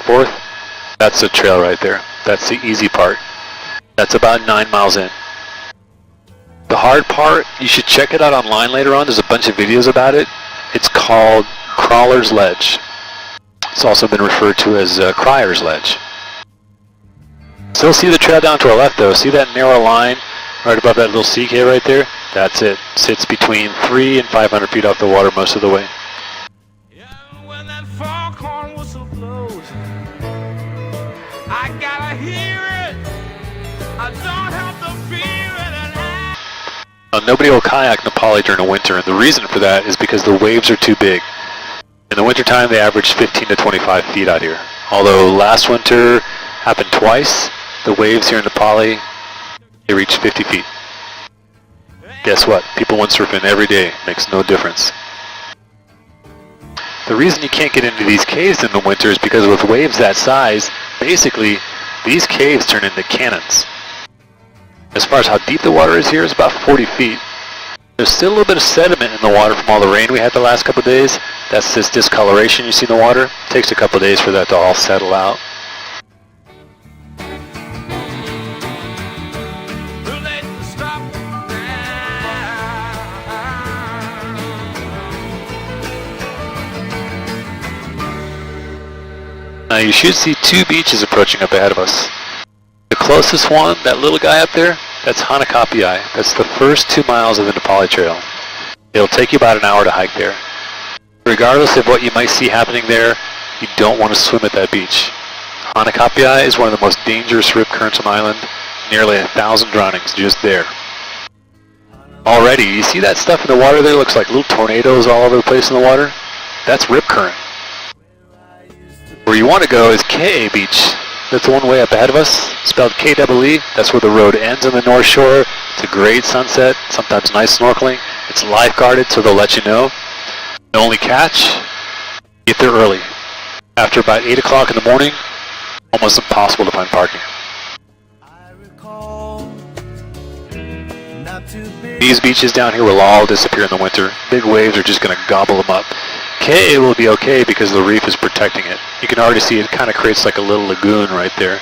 forth. That's the trail right there. That's the easy part. That's about 9 miles in. The hard part, you should check it out online later on. There's a bunch of videos about it. It's called Crawler's Ledge. It's also been referred to as Crier's Ledge. Still see the trail down to our left though. See that narrow line right above that little sea cave right there? That's it. Sits between 300 and 500 feet off the water most of the way. Yeah, when that foghorn whistle blows, I gotta hear it. I don't have to fear it. Nobody will kayak Nepali during the winter, and the reason for that is because the waves are too big. In the wintertime, they average 15 to 25 feet out here. Although last winter happened twice, the waves here in Nepali, they reached 50 feet. Guess what? People windsurfing every day. Makes no difference. The reason you can't get into these caves in the winter is because with waves that size, basically, these caves turn into cannons. As far as how deep the water is here, it's about 40 feet. There's still a little bit of sediment in the water from all the rain we had the last couple of days. That's this discoloration you see in the water. It takes a couple of days for that to all settle out. Now you should see two beaches approaching up ahead of us. The closest one, that little guy up there, that's Hanakapiai. That's the first 2 miles of the Nepali Trail. It'll take you about an hour to hike there. Regardless of what you might see happening there, you don't want to swim at that beach. Hanakapiai is one of the most dangerous rip currents on the island. Nearly 1,000 drownings just there. Already, you see that stuff in the water there? Looks like little tornadoes all over the place in the water. That's rip current. Where you want to go is Kauai Beach. That's the one way up ahead of us, spelled K-E-E. That's where the road ends on the north shore. It's a great sunset, sometimes nice snorkeling. It's lifeguarded, so they'll let you know. The only catch, get there early. After about 8 o'clock in the morning, almost impossible to find parking. These beaches down here will all disappear in the winter. Big waves are just going to gobble them up. Kauai will be okay because the reef is protecting it. You can already see it kind of creates like a little lagoon right there.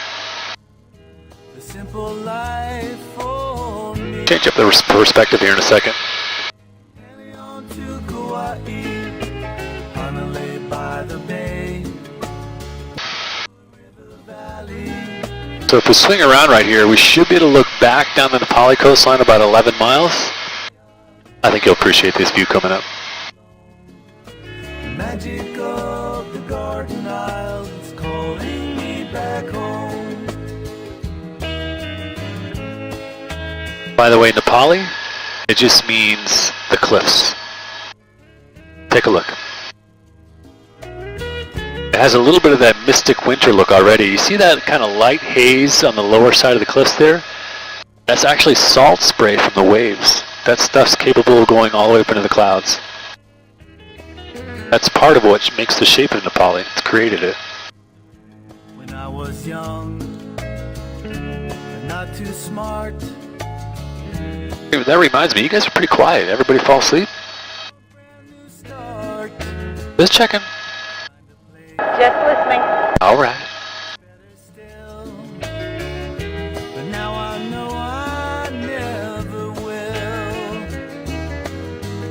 Change up the perspective here in a second. So if we swing around right here, we should be able to look back down the Nepali coastline about 11 miles. I think you'll appreciate this view coming up. Magic of the garden isle is calling me back home. By the way, Nepali, it just means the cliffs. Take a look. It has a little bit of that mystic winter look already. You see that kind of light haze on the lower side of the cliffs there? That's actually salt spray from the waves. That stuff's capable of going all the way up into the clouds. That's part of what makes the shape of Nepali. It's created it. When I was young and not too smart. Hey, that reminds me, you guys are pretty quiet. Everybody fall asleep? Just checking. Just listening. All right. But now I know I never will.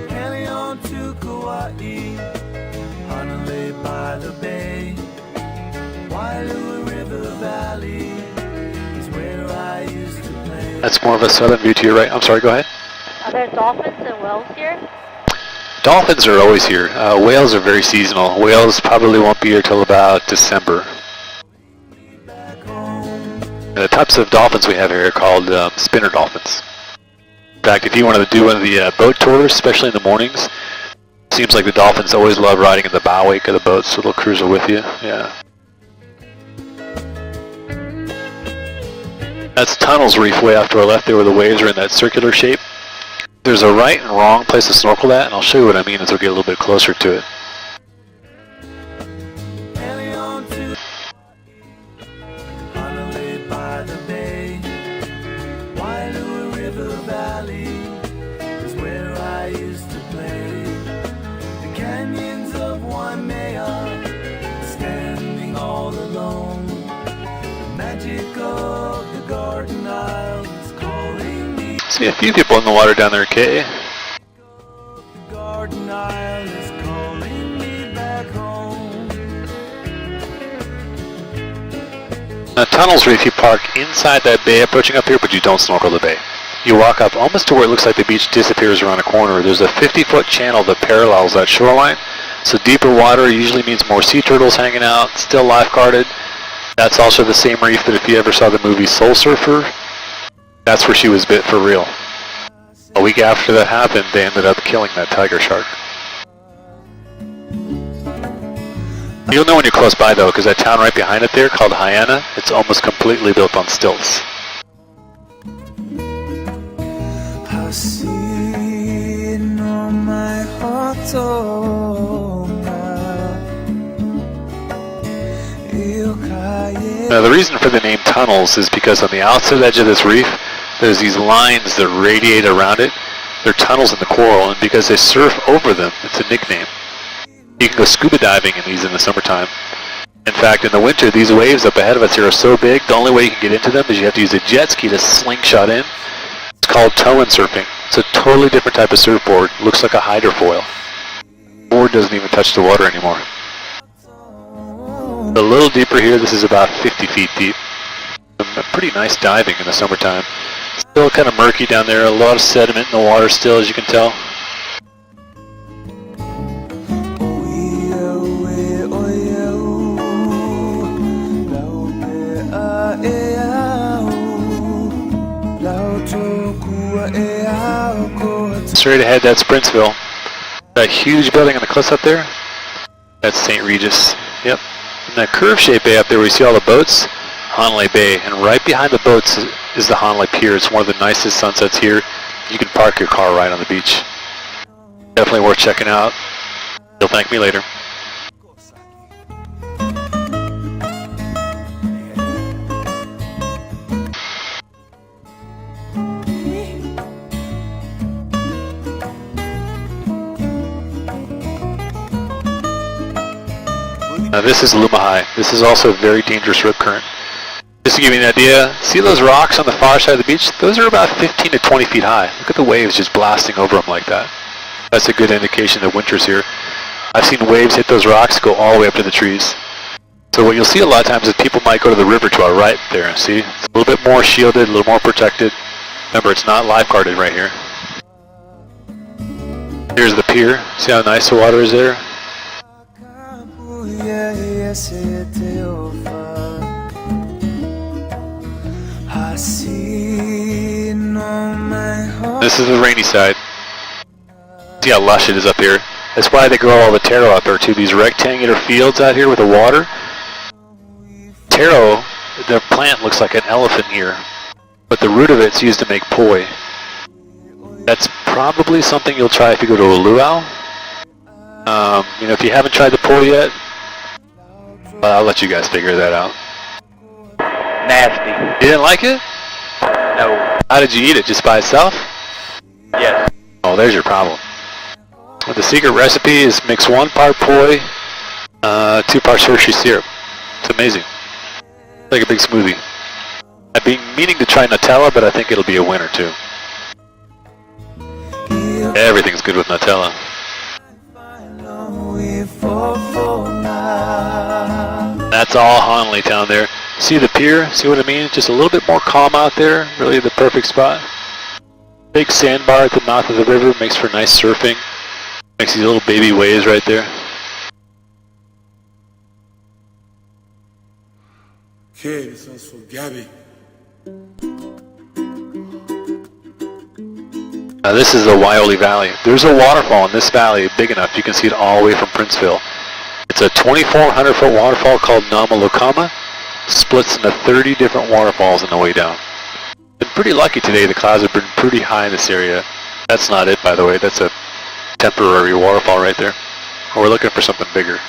Heading on to Kauai, Honolulu by the bay, Waialua River Valley is where I used to play. That's more of a southern view to your right. I'm sorry, go ahead. Are there dolphins and whales here? Dolphins are always here. Whales are very seasonal. Whales probably won't be here till about December. The types of dolphins we have here are called spinner dolphins. In fact, if you wanted to do one of the boat tours, especially in the mornings, it seems like the dolphins always love riding in the bow wake of the boat, so they'll cruise with you. Yeah. That's Tunnels Reef way off to our left there where the waves are in that circular shape. There's a right and wrong place to snorkel at, and I'll show you what I mean as we get a little bit closer to it. Standing all alone. alone. The magic of the garden isle is calling me. See a few people in the water down there, Kay. The garden isle is calling me back home. Tunnels are if you park inside that bay approaching up here, but you don't snorkel the bay. You walk up almost to where it looks like the beach disappears around a corner. There's a 50-foot channel that parallels that shoreline. So deeper water usually means more sea turtles hanging out, still lifeguarded. That's also the same reef that if you ever saw the movie Soul Surfer, that's where she was bit for real. A week after that happened, they ended up killing that tiger shark. You'll know when you're close by though, because that town right behind it there called Haiana, it's almost completely built on stilts. Now the reason for the name tunnels is because on the outside edge of this reef, there's these lines that radiate around it. They're tunnels in the coral, and because they surf over them, it's a nickname. You can go scuba diving in these in the summertime. In fact, in the winter, these waves up ahead of us here are so big, the only way you can get into them is you have to use a jet ski to slingshot in. It's called tow-in surfing. It's a totally different type of surfboard. Looks like a hydrofoil. The board doesn't even touch the water anymore. A little deeper here, this is about 50 feet deep. Pretty nice diving in the summertime. Still kind of murky down there, a lot of sediment in the water still, as you can tell. Straight ahead, that's Princeville. That huge building on the cliffs up there, that's St. Regis. Yep. And that curve-shaped bay up there where you see all the boats, Hanalei Bay. And right behind the boats is the Hanalei Pier. It's one of the nicest sunsets here. You can park your car right on the beach. Definitely worth checking out. You'll thank me later. Now this is Lumahai. This is also a very dangerous rip current. Just to give you an idea, see those rocks on the far side of the beach? Those are about 15 to 20 feet high. Look at the waves just blasting over them like that. That's a good indication that winter's here. I've seen waves hit those rocks go all the way up to the trees. So what you'll see a lot of times is people might go to the river to our right there. See? It's a little bit more shielded, a little more protected. Remember, it's not lifeguarded right here. Here's the pier. See how nice the water is there? This is the rainy side. See how lush it is up here. That's why they grow all the taro out there too. These rectangular fields out here with the water. Taro, the plant looks like an elephant ear, but the root of it's used to make poi. That's probably something you'll try if you go to a luau. You know, if you haven't tried the poi yet, I'll let you guys figure that out. Nasty. You didn't like it? No. How did you eat it? Just by itself? Yes. Oh, there's your problem. Well, the secret recipe is mix 1 part poi, 2 parts Hershey syrup. It's amazing. Like a big smoothie. I've been meaning to try Nutella, but I think it'll be a winner too. Everything's good with Nutella. That's all Hanalei town there. See the pier? See what I mean? Just a little bit more calm out there. Really the perfect spot. Big sandbar at the mouth of the river makes for nice surfing. Makes these little baby waves right there. Okay, this one's for Gabby. Now this is the Waioli Valley. There's a waterfall in this valley big enough you can see it all the way from Princeville. It's a 2,400 foot waterfall called Namalokama. Splits into 30 different waterfalls on the way down. Been pretty lucky today. The clouds have been pretty high in this area. That's not it, by the way. That's a temporary waterfall right there. We're looking for something bigger.